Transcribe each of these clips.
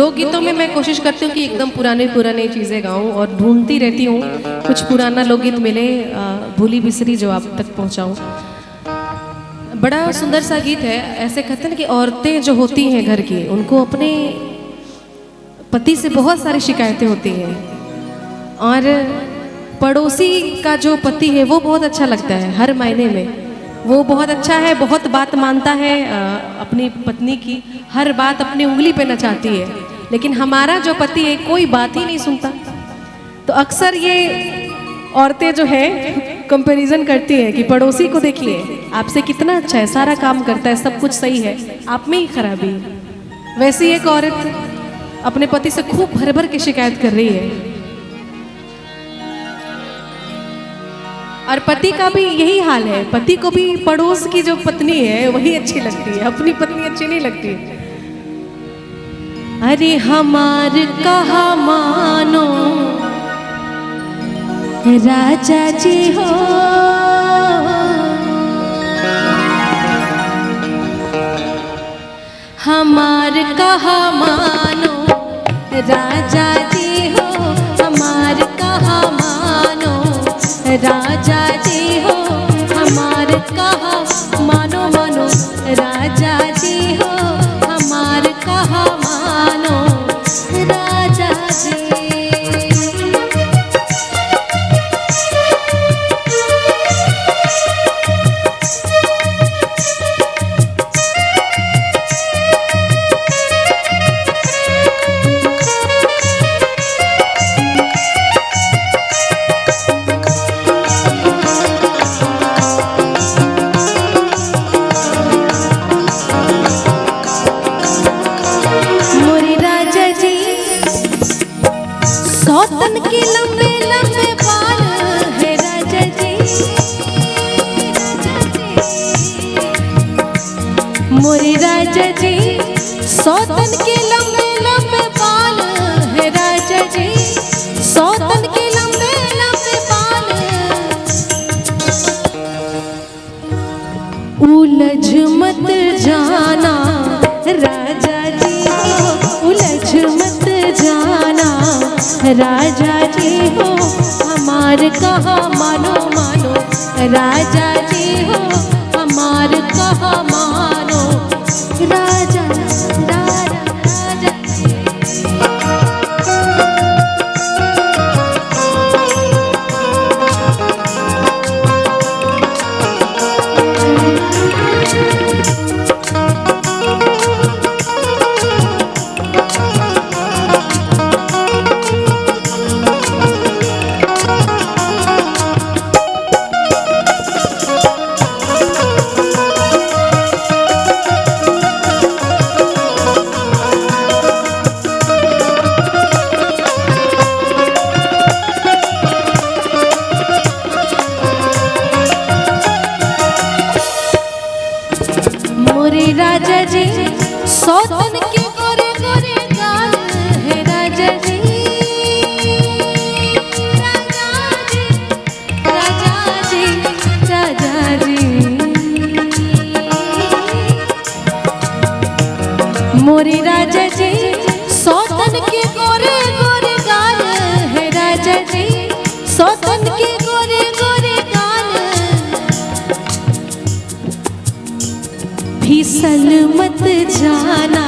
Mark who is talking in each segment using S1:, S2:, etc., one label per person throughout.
S1: लोकगीतों में मैं कोशिश करती हूँ कि एकदम पुराने पुराने चीज़ें गाऊँ और ढूंढती रहती हूँ कुछ पुराना लोकगीत मिले, भूली बिसरी जो आप तक पहुँचाऊँ। बड़ा सुंदर सा गीत है। ऐसे कहते हैं ना कि औरतें जो होती हैं घर की, उनको अपने पति से बहुत सारी शिकायतें होती हैं, और पड़ोसी का जो पति है वो बहुत अच्छा लगता है हर मायने में। वो बहुत अच्छा है, बहुत बात मानता है अपनी पत्नी की, हर बात अपनी उंगली पे नचाती है। लेकिन हमारा जो पति है कोई बात ही नहीं सुनता। तो अक्सर ये औरतें जो है कंपैरिजन करती हैं कि पड़ोसी को देखिए, आपसे कितना अच्छा है, सारा काम करता है, सब कुछ सही है, आप में ही खराबी है। वैसी एक औरत अपने पति से खूब भर भर के शिकायत कर रही है, और पति का भी यही हाल है। पति को भी पड़ोस की जो पत्नी है वही अच्छी लगती है, अपनी पत्नी अच्छी नहीं लगती। अरे हमार कहा मानो राजा जी हो, हमार कहा मानो राजा जी हो, हमार कहा मानो राजा जी हो, हमार कहा मानो मानो राजा जी हो, हमार कहा मानो राजा जी। सौतन के लंबे लंबे बाल है राजा जी, मोरे राजा जी। सौतन के लंबे लंबे बाल है राजा जी, सौतन के लंबे लंबे बाल। उलझ मत जाना राजा जी हो, उलझ मत जाना राजा जी हो, हमार कहा मानो मानो राजा जी हो, हमार कहा मानो राजा राजा राजा। मोरे राजा जी सौतन के गोरे गोरे गाल है राजा जी, राजा जी राजा जी राजा जी। मोरे राजा जी सौतन के गोरे गोरे गाल है राजा जी, सौतन के गोरे गोरे गाल। फिसल मत जाना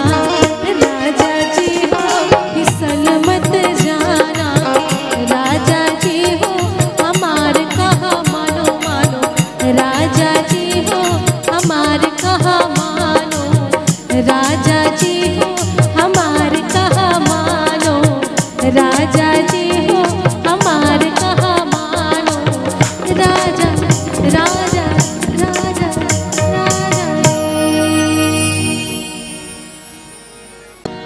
S1: राजा जी हो, फिसल मत जाना राजा जी हो, हमार कहा मानो मानो राजा जी हो, हमार कहा मानो राजा जी हो, हमार कहा मानो राजा जी हो, हमार कहा मानो राजा राजा राजा राजा।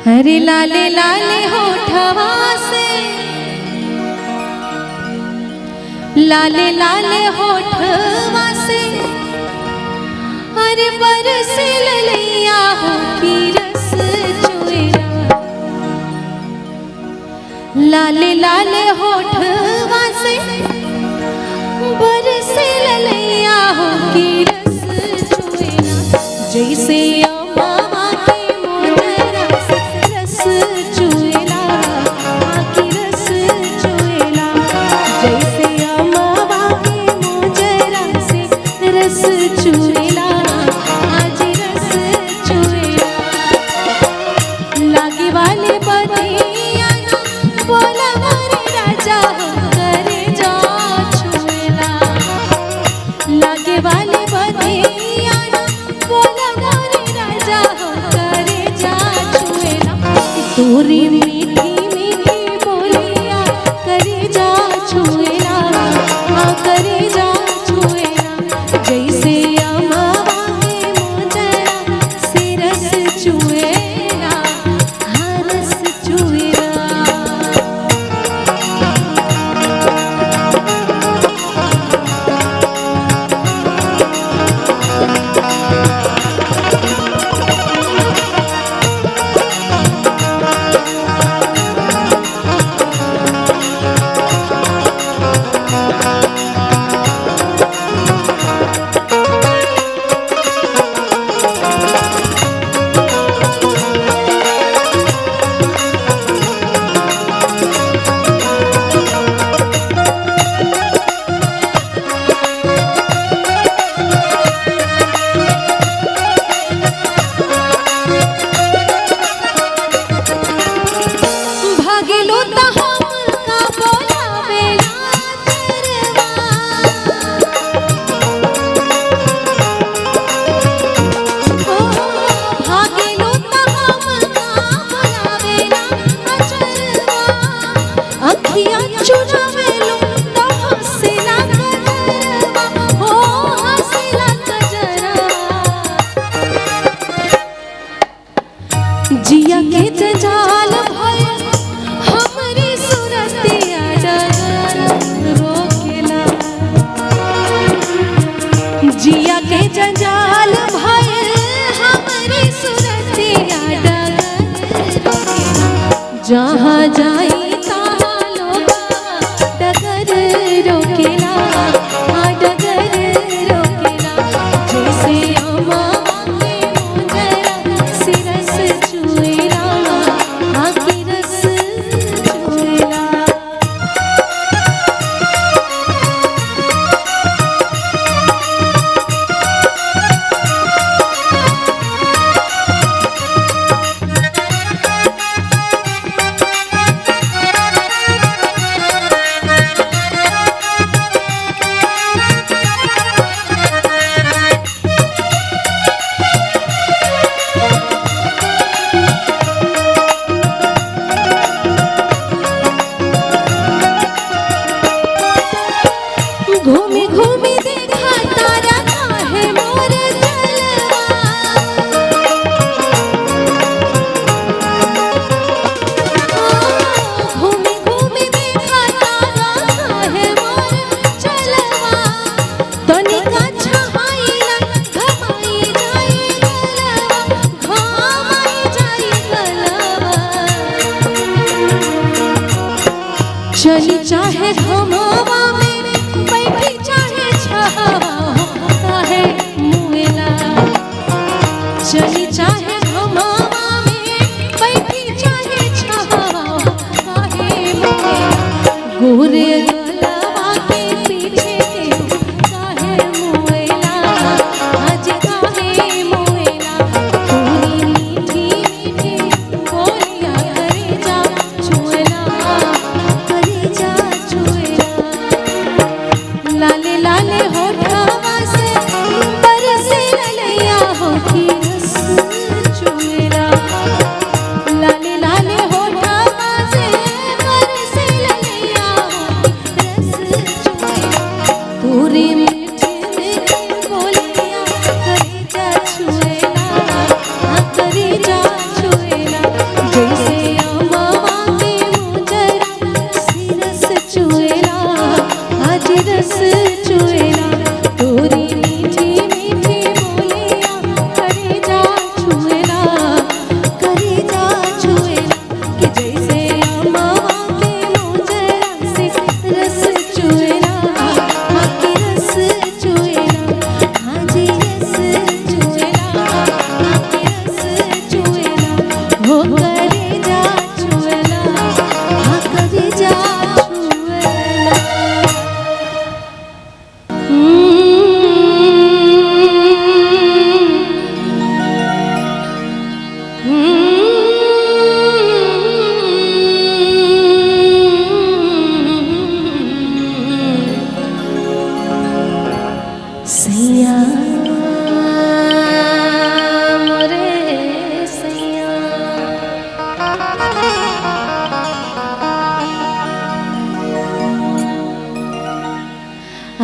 S1: अरे लाले लाले होठवा से, लाले लाले होठवा से, अरे बरसे ललैया हो की रस चुएला। लाले लाले होठवा से बरसे ललैया हो की रस चुएला। जैसे मामा के मोदरा से रस लागे वाले बतिया बोला मोरे राजा करे जा छुएला लागे वाले बतिया बोला मोरे राजा करे जा छुएला तोरी मीठी मीठी बोलिया करे जा छुएला हाँ करे जा छुएला जैसे अमवा के मोजरा से रस चुएला हाँ रस चुएला भागेलो त हमका बोलावेला ओ भागेलो त हमका बोलावेला अचरवा अखियां चुरावेलो त हंसेला गजरवा हो हंसेला गजरवा जिया के जंजाल भय हमरी सुरतिया डगर रोकेला जिया के जंजाल भय हमरी सुरतिया डगर रोकेला जहाँ जाई तहाँ लोगा डगर रोकेला हाँ डगर रोकेला जैसे अमवा के मोजरा से रस चुएला हाँ की रस चुएला घूमी घूमी देखा तारा काहे मोर चलवा घूमी घूमी देखा तारा काहे मोर चलवा तनिका छहाईला घमाई जाई गलवा घमाई जाई गलवा चली चाहे घमवा में बैठी चाहे छहावा काहे मुएला चली चाहे घमवा में बैठी चाहे छहावा काहे मुएला गोरे गलवा के पीछे काहे मुएला आज काहे मुएला तोरी मीठी मीठी बोलिया करे जा छुएला करे जा छुएला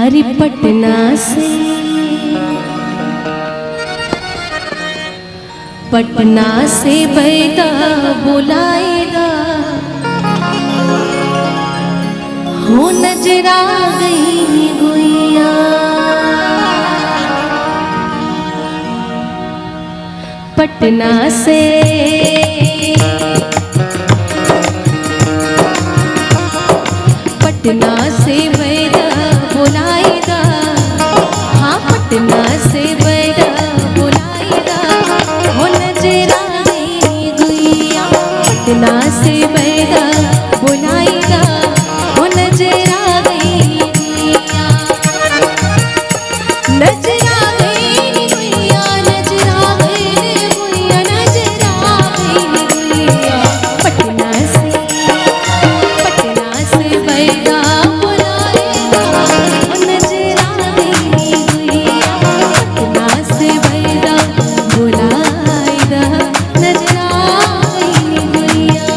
S1: अरे पटना से बैदा बुलाएगा हो नजरा गई गुइया। पटना से बैदा बुलाएगा, हाँ पटना से बैदा बुलाएगा हो नजरा गई गुइया। पटना से बैदा बुलाएगा हो नजरा गई गुइया। नजरा गई गुइया, नजरा गई गुइया, नजरा गई गुइया। पटना से बैदा बुलाएगा हो नजरा गई गुइया। पटना से बैदा बुलाएगा नजरा गई गुइया।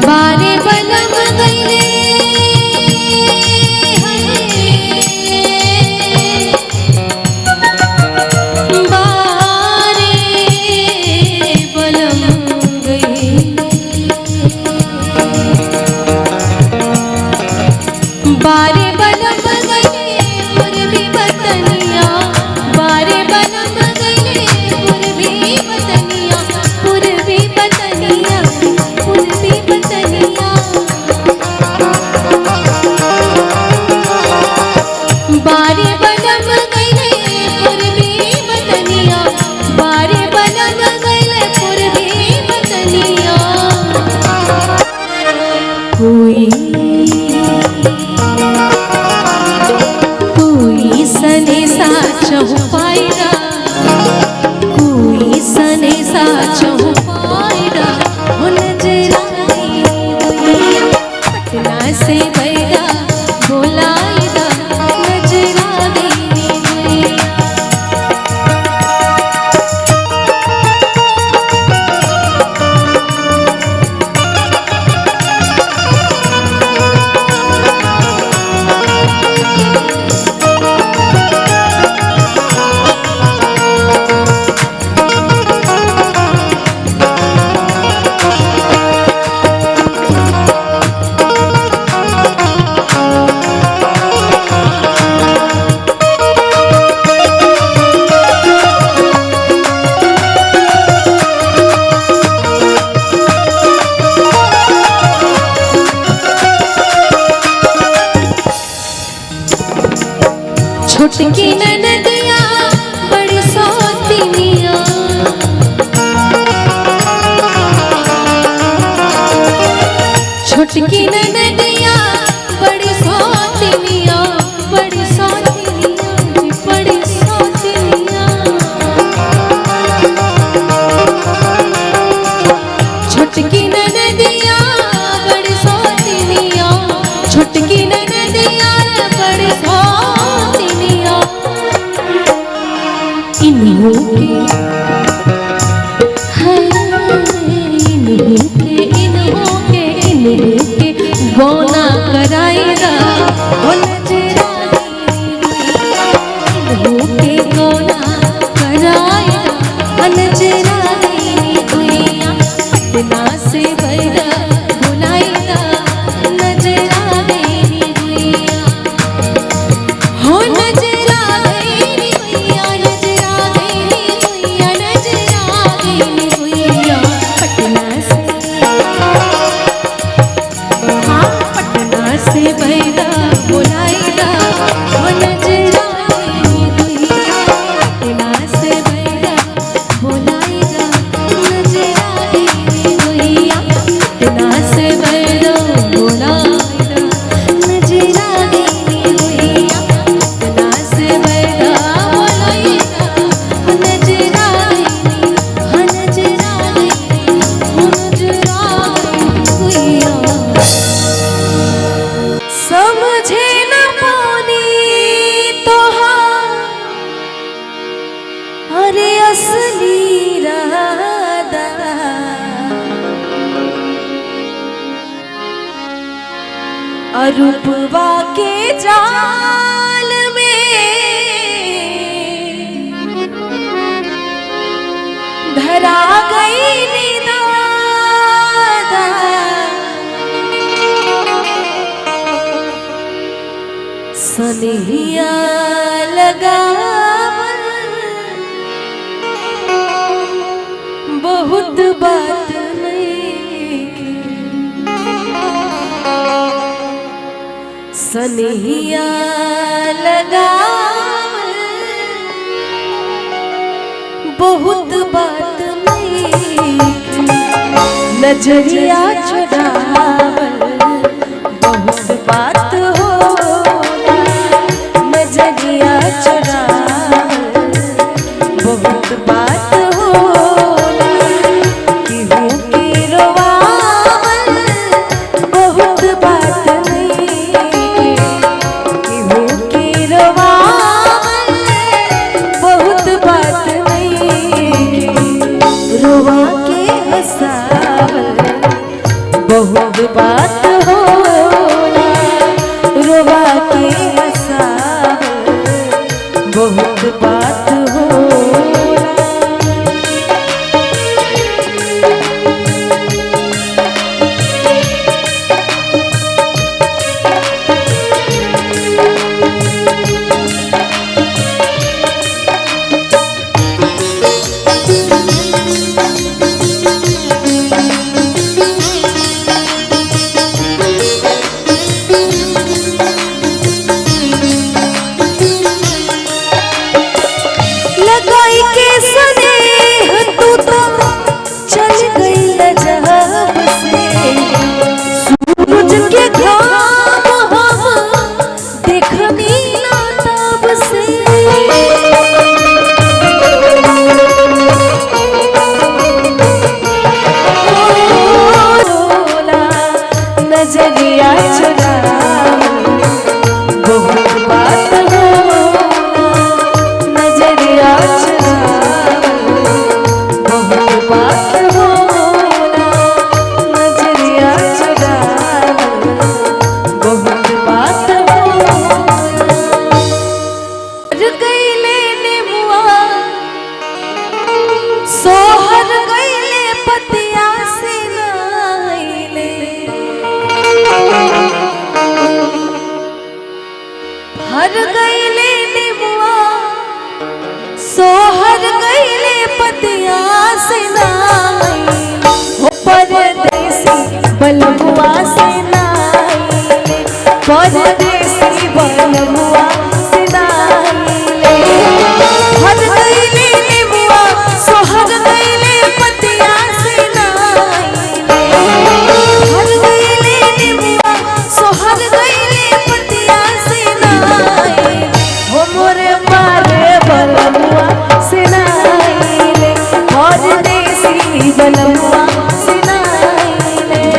S1: बारे बलम गईले बारे बलम गईले, बारे बलम गईले पूर्वी बतनिया। बारे बलम गईले पूर्वी बतनिया, पूर्वी बतनिया, पूर्वी बतनिया। बारे बलम गईले पूर्वी बतनिया, बारे बलम गईले पूर्वी बतनिया। कोई सने साचहु पाएगा, कोई सने साचहु पाएगा हो नजरा गई गुइया। पटना से बैदा बुलाएगा नजरा गई गुइया। छोटकी ननदिया बड़ी सौतीनिया, छोटकी ननदिया बड़ी सौतीनिया, बड़ी सौतीनिया, बड़ी सौतीनिया। छोटकी ननदिया बड़ी सौतीनिया, छोटकी ननदिया बड़ी सौतीनिया। इन्हों के गौना कराएगा हो नजरा गई गुइया। इन्हों के गौना कराएगा हो नजरा गई गुइया। पटना से बैदा बुलाएगा नजरा गई गुइया हो नजरा गई गुइया, नजरा गई गुइया, नजरा गई गुइया। पटना से, हाँ पटना से अरूपवा के जाल में धरा गई निदादा, सनहिया लगावल बहुत बात सनहिया लगावल बहुत बात नहीं, नजरिया चुरावल बहुत बात होला, नजरिया चुरावल बहुत बात होला, केहू के रोवावल बहुत बात बहुत बात होला, रोवा के हंसावल बहुत बात होला। हर गईले निमुआ सोहर गईले पतिया से नाई हो, परदेसी बलमुआ से नाई, परदेसी बलमुआ से नाई। हर गईले निमुआ सोहर गईले पतिया से नाई, हर गईले निमुआ सोहर गईले पतिया से नाई, हो मोरे मारे बलमुआ से नाई ले, परदेसी बलमुआ से नाई ले।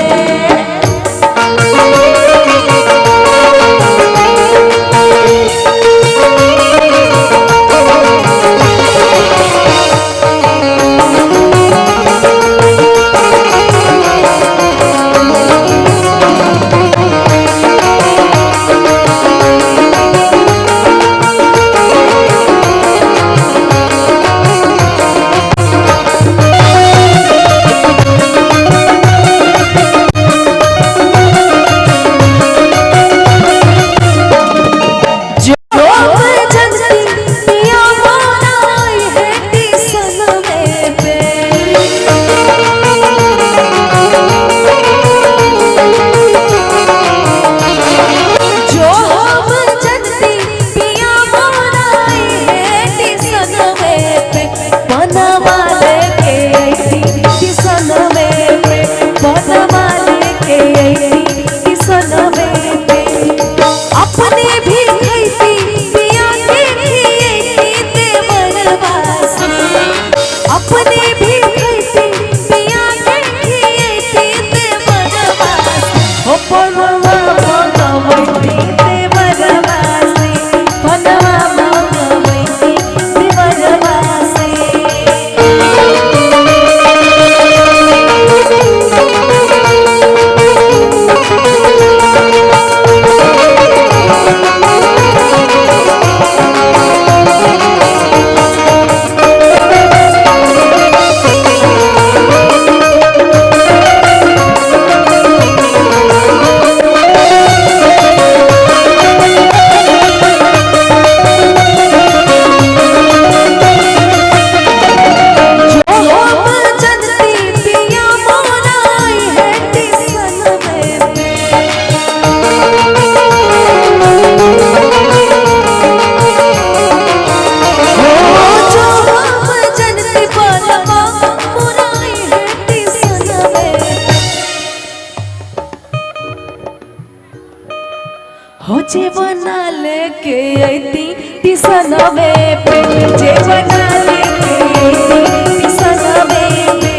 S1: हो जे बना लेके आईती टिसनवे पे, जे बना लेके आईती टिसनवे पे,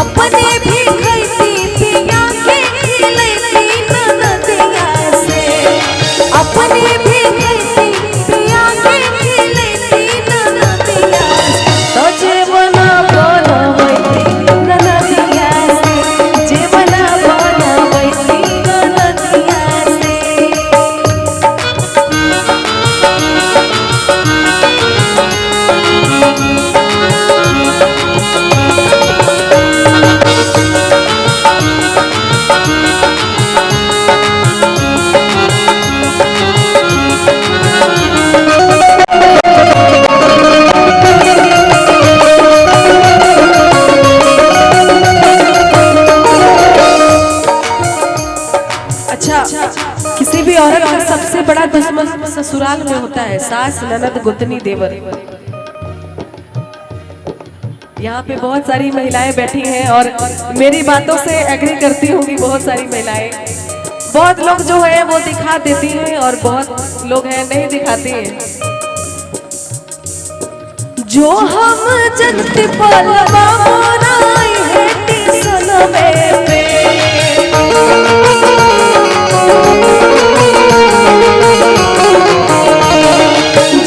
S1: अपने भी खैती पिया के खिलैती ननदिया से, अपने भी खैती पिया के खिलैती ननदिया से, तो जे बना बनवैती ननदिया से, जे बना बनवैती ननदिया से। किसी भी औरत का सबसे बड़ा दुश्मन ससुराल में होता है, सास, ननद, गोतनी, देवर। यहाँ पे बहुत सारी महिलाएं बैठी हैं और मेरी बातों से एग्री करती होंगी बहुत सारी महिलाएं। बहुत लोग जो है वो दिखा देती हैं और बहुत लोग हैं नहीं दिखाती हैं। जो हम जनती पलवा मोराई है टिसनवे पे,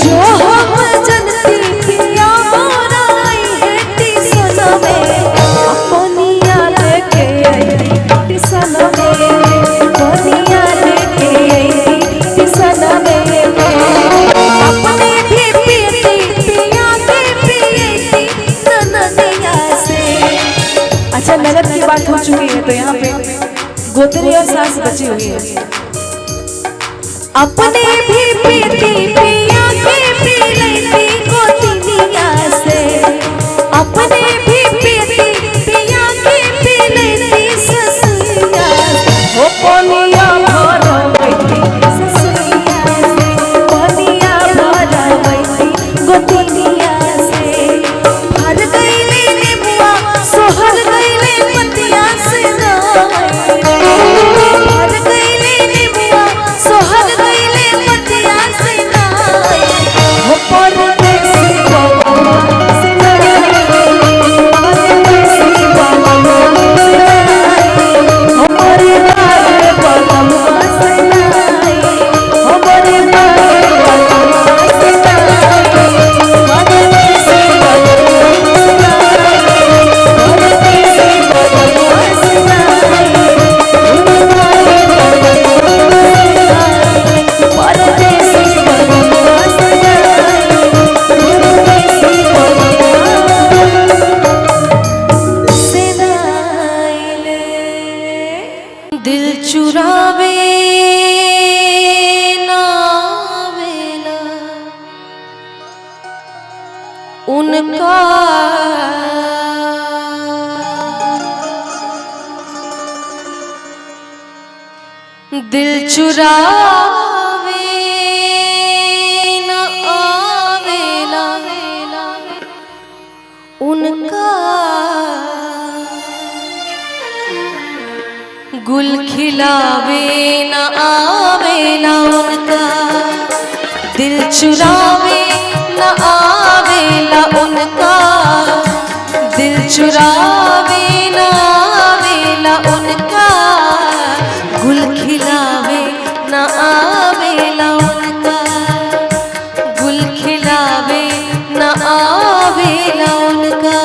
S1: जो हम जनती पिया मोराई है टिसनवे, अपनिया लेके आईती टिसनवे, अपनिया लेके आईती टिसनवे, अपने भी पीती पिया के पियती ननदिया से। अच्छा, ननद की बात हो चुकी है तो यहाँ पे गोतनी और सास बची हुई है। अपने भी पीती पिया के पिलैती गोतनिया से, अपने भी पीती पिया के पिलैती ससुरिया से, हो पनिया भरवैती ससुरिया से, पनिया भरवैती गोतनिया से। हर गईले नेमुआ सोहर गईले पतिया से नाई, हर गईले नेमुआ सोहर गईले पतिया से नाई, हो परदेसी बबुआ से नाई, परदेसी बबुआ से नाई, हमरे बारे बबुआ से नाई, हमरे बारे बबुआ से नाई, परदेसी बबुआ से नाई, परदेसी बबुआ से नाई, परदेसी बबुआ से नाई, परदेसी बबुआ से नाई। दिल चुरावे ना वेला उनका, दिल चुरावे ना आवेला उनका, गुल खिलावे ना आवेला उनका, दिल चुरावे ना आवेला उनका, दिल चुरावे ना आवेला उनका, गुल खिलावे ना आवेला उनका, गुल खिलावे ना आवेला उनका।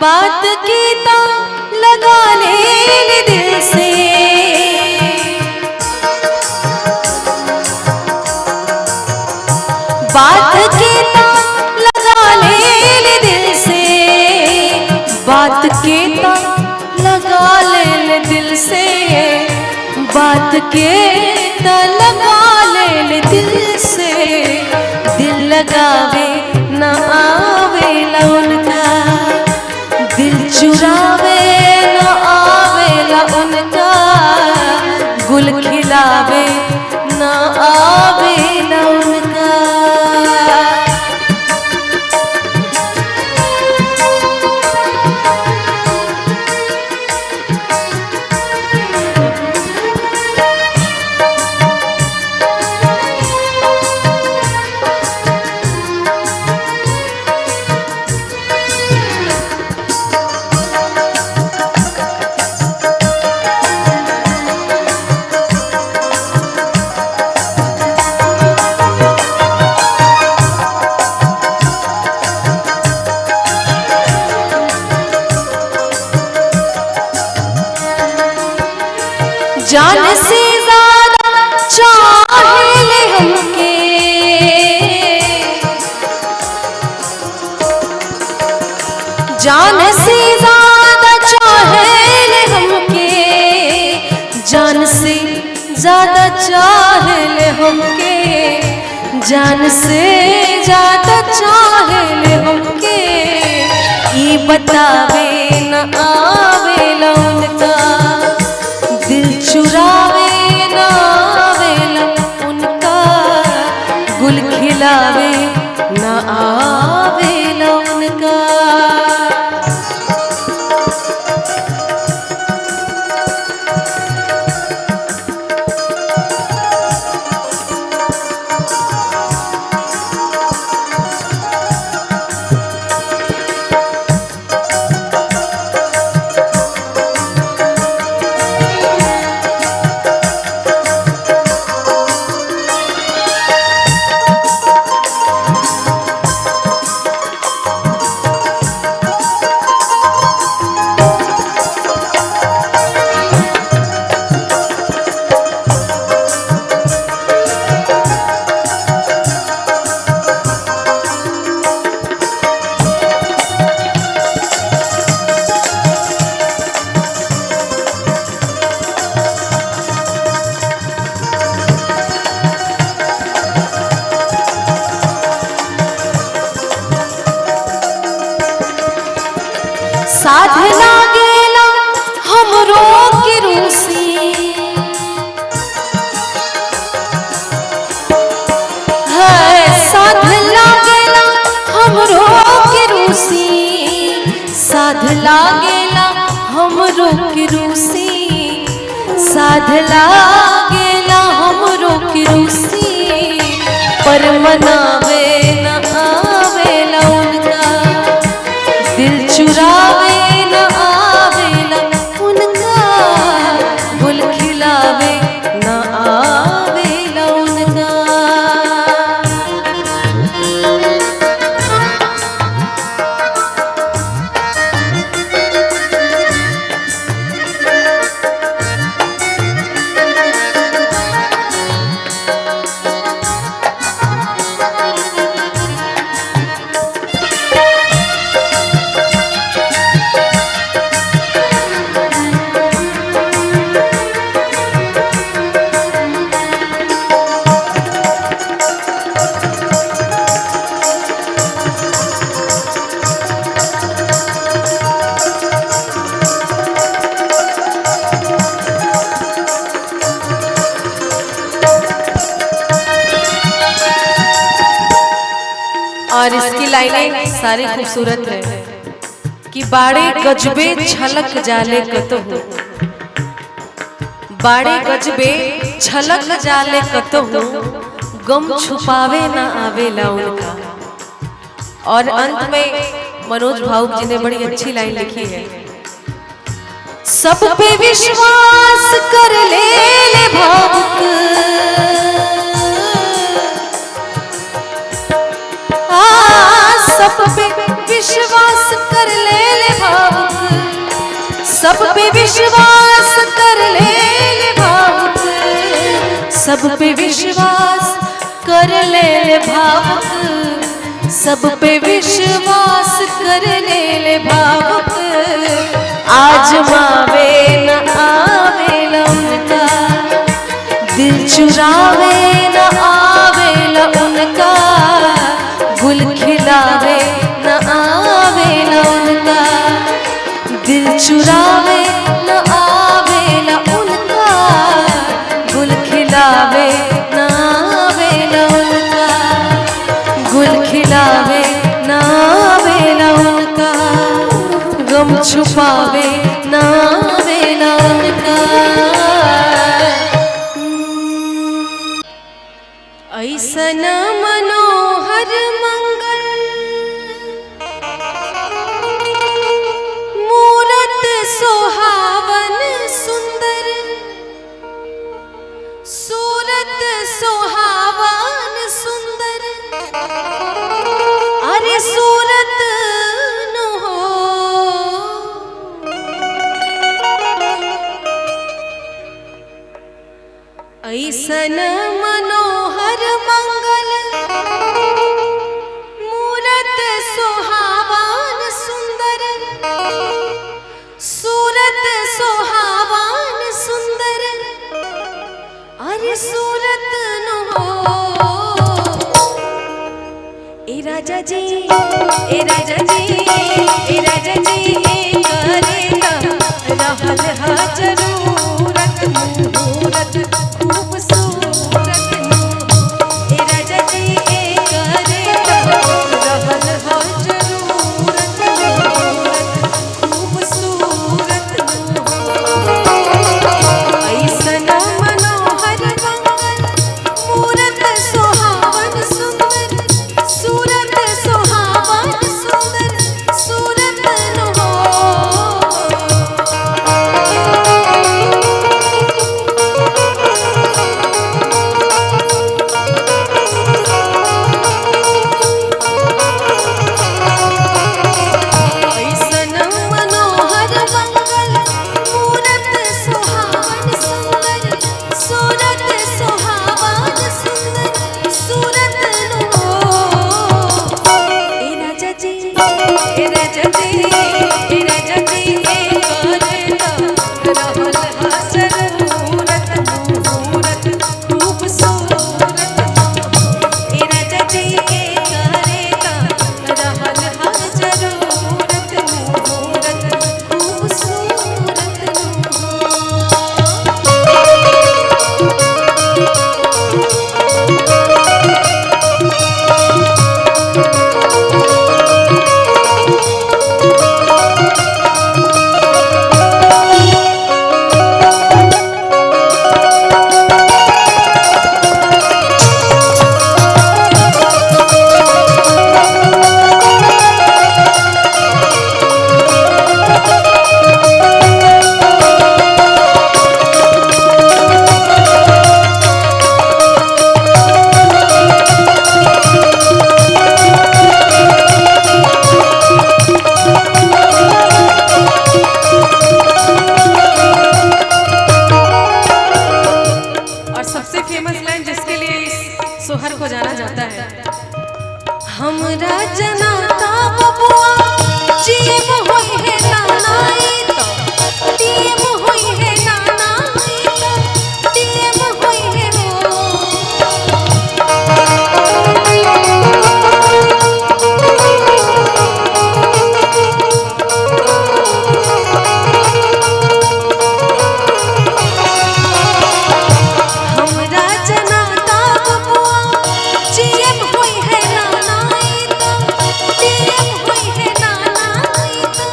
S1: बात की तो लगा ले दिल से, बात की हाथ के त लगा ले दिल से, दिल लगावे न आवेला उनका, दिल चुरावे न आवेला उनका, गुल खिलावे न आवेला उनका। जान से ज्यादा चाहेले हमके, जान से ज्यादा चाहेले हमके, जान से ज्यादा चाहेले हमके, जान से ज्यादा चाहेले हमके। ये बतावे न आवेला उनका, दिल चुरावे न आवेला उनका, गुल खिलावे न आवेला उनका। साध लागेला हमरो के रूसी, है साध लागेला हमरो के रूसी, साध लागेला हमरो के रूसी, साध लागेला हमरो के रूसी। पर मनावे न आवेला उनका, दिल चुरावे न आवेला उनका, गुल खिलावे न आवेला उनका। और इसकी लाइनें सारी खूबसूरत है कि बाड़े गजबे छलक जाले कतहु, बाड़े गजबे छलक जाले कतहु, गम छुपावे ना आवेला उनका। और अंत में मनोज भावुक जी ने बड़ी अच्छी लाइन लिखी है, सब पे विश्वास कर ले भावुक, सब पे विश्वास कर ले भावुक, सब पे विश्वास कर ले भावुक, सब पे विश्वास कर ले भावुक, सब पे विश्वास कर ले भावुक। आजमावे न आवेला उनका, चुरावे न आवेला उनका, गुल खिलावे न आवेला उनका। दिल चुरावे न आवेला उनका, गुल खिलावे न आवेला उनका, गुल खिलावे न आवेला उनका, गम छुपावे न आवेला उनका। ऐसन मनोहर मंगल मूरत सुहावन सुंदर, सूरत सुहावन सुंदर, अरे सूरत न हो। ऐसन मनोहर मंगल मूरत सुहावन सुंदर, सूरत सुहावन सुंदर, अरे सूरत न हो। ए राजा जी, ए राजा जी, ए राजा जी, करेगा रहल हा जरूरत मुहूर्त खूबसूरत नो। ए राजा जी करेगा रहल हा जरूरत मुहूर्त खूबसूरत नो। ऐसन मनोहर मंगल मूरत सुहावन सुंदर, सूरत सुहावन सुंदर, सूरत न हो। सोहर को जाना जाता है। हमरा जनाता बबुआ जीव होई है नानाई तो टीम होई है नानाई तो टीम होई है हमरा जनाता बबुआ जीव होई है नानाई तो टीम होई है नानाई तो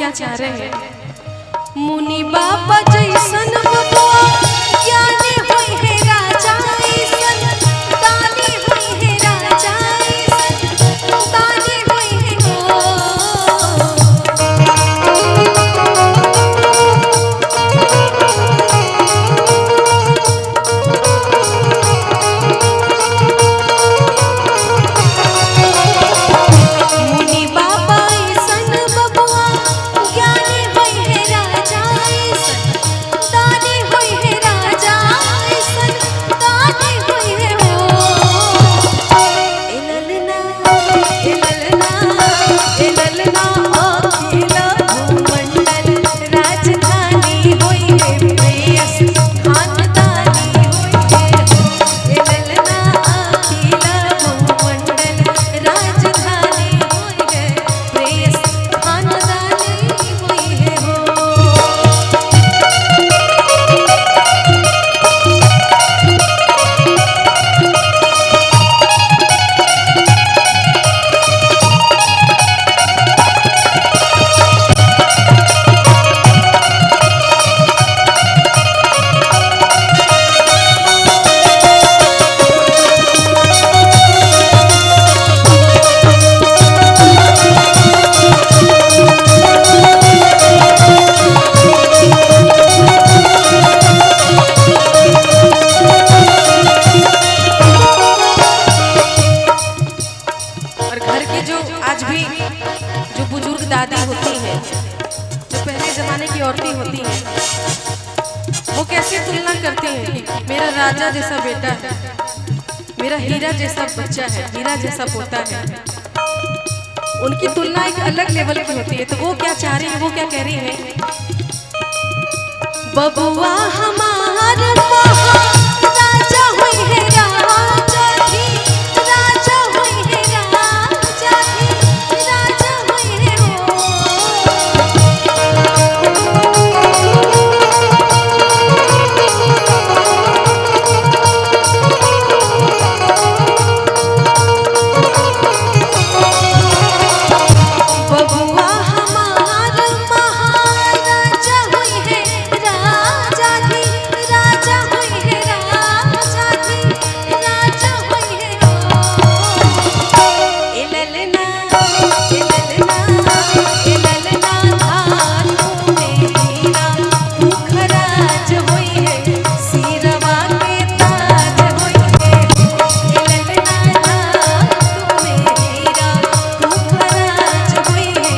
S1: क्या चाह रहे हैं। मुनि बाबा जैसन बबुआ ज्ञानी होई है राजा ऐसन, दानी होई है राजा ऐसन, दानी होई है हो। मुनि बाबा ऐसन बबुआ ज्ञानी होई है राजा ऐसन, दानी होई है राजा ऐसन, दानी होई है हो। ए ललना ए ललना ए ललना अखिल भूमंडल राजधानी होई है प्रेयस खानदानी होई है हो। ए ललना अखिल भूमंडल राजधानी होई है प्रेयस खानदानी होई है हो। और घर के जो आज भी जो बुजुर्ग दादी होती हैं, जो पहले जमाने की औरतें होती हैं, वो कैसे तुलना करती हैं कि मेरा राजा जैसा बेटा है, मेरा हीरा जैसा बच्चा है, हीरा जैसा पोता है। उनकी तुलना एक अलग लेवल की होती है। तो वो क्या चाह रही है, वो क्या कह रही है। बबुआ हमार राजा होई है राजा भी, राजा होई है राजा भी, राजा होई है हो। बबुआ हमार महाराजा होई है राजा भी, राजा होई है राजा भी, राजा होई है हो। ए ललना ए ललना ए ललना हाथों में हीरा मुखराज होई है सिरवा के ताज होई है हो। ए ललना हाथों में हीरा मुखराज होई है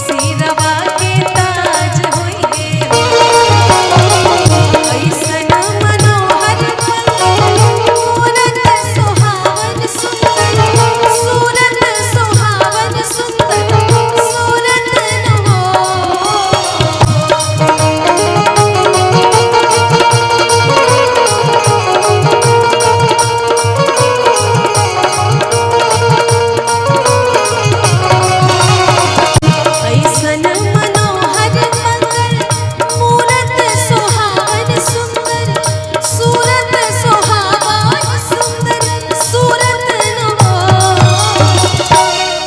S1: सिरवा के ताज होई है हो। ऐसन मनोहर मूरत सुहावन सुंदर, सूरत सुहावन सुंदर, सूरत न हो। ऐसन मनोहर मंगल मूरत सुहावन सुंदर, सूरत सुहावन सुंदर, सूरत न हो।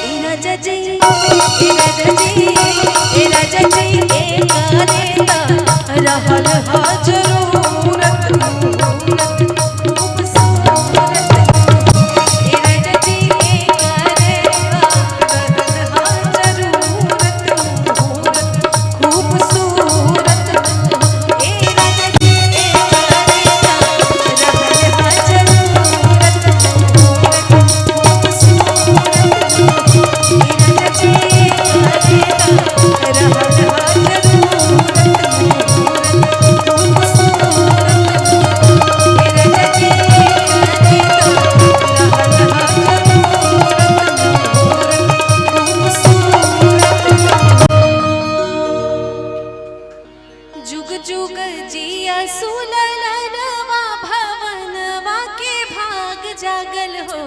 S1: ए राजा जी ए राजा जी ए राजा जी ए करेता रहल ह जरूरत मूरत खूबसूरत। ए राजा जी ए करेता रहल ह जरूरत मूरत खूबसूरत। ए राजा जी ए करेता रहल ह जरूरत मूरत खूबसूरत। ए राजा जी ए करेता रहल ह जुग जुग जिया सुललनवा भवनवा के भाग जागल हो।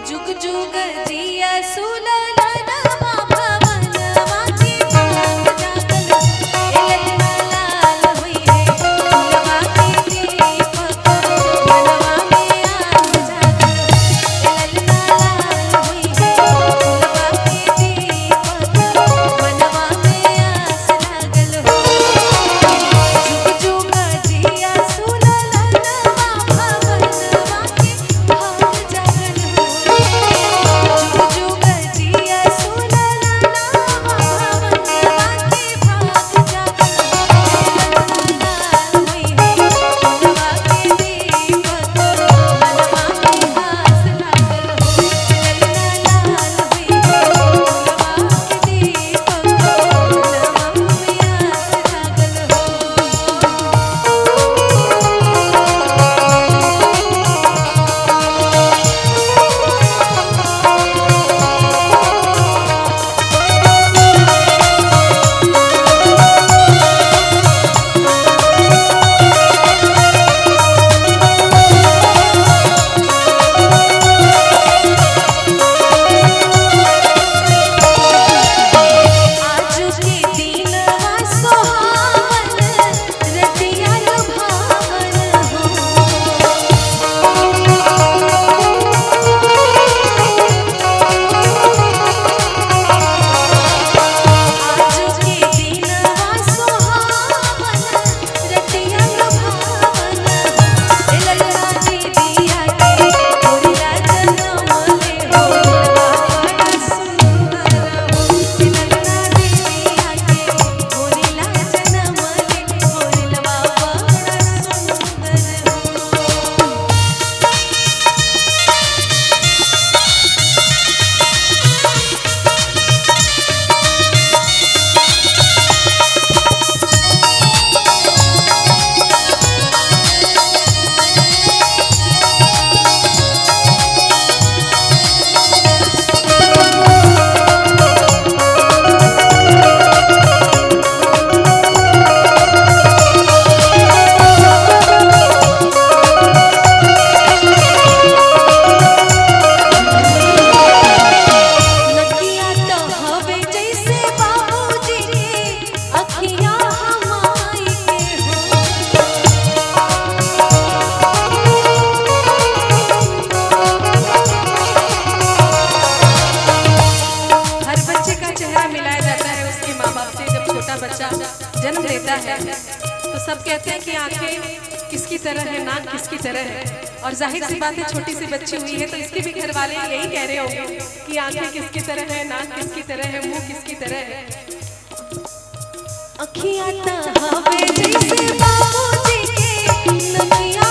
S1: जुग जुग जिया सुललनवा भवनवा के भाग जागल हो। ए ललना लाल होई है फूलवा के दीपक मनवा में आग जागल हो। ए ललना लाल होई है फूलवा के दीपक मनवा सब कहते हैं कि आंखें किसकी तरह है, नाक किसकी तरह है, और जाहिर सी बात है छोटी सी बच्ची हुई है तो इसके भी घर वाले यही कह रहे होंगे कि आंखें किसकी तरह है, नाक किसकी तरह है, मुंह किसकी तरह है। अखियाँ तो हवे जैसे बाबूजी के नदिया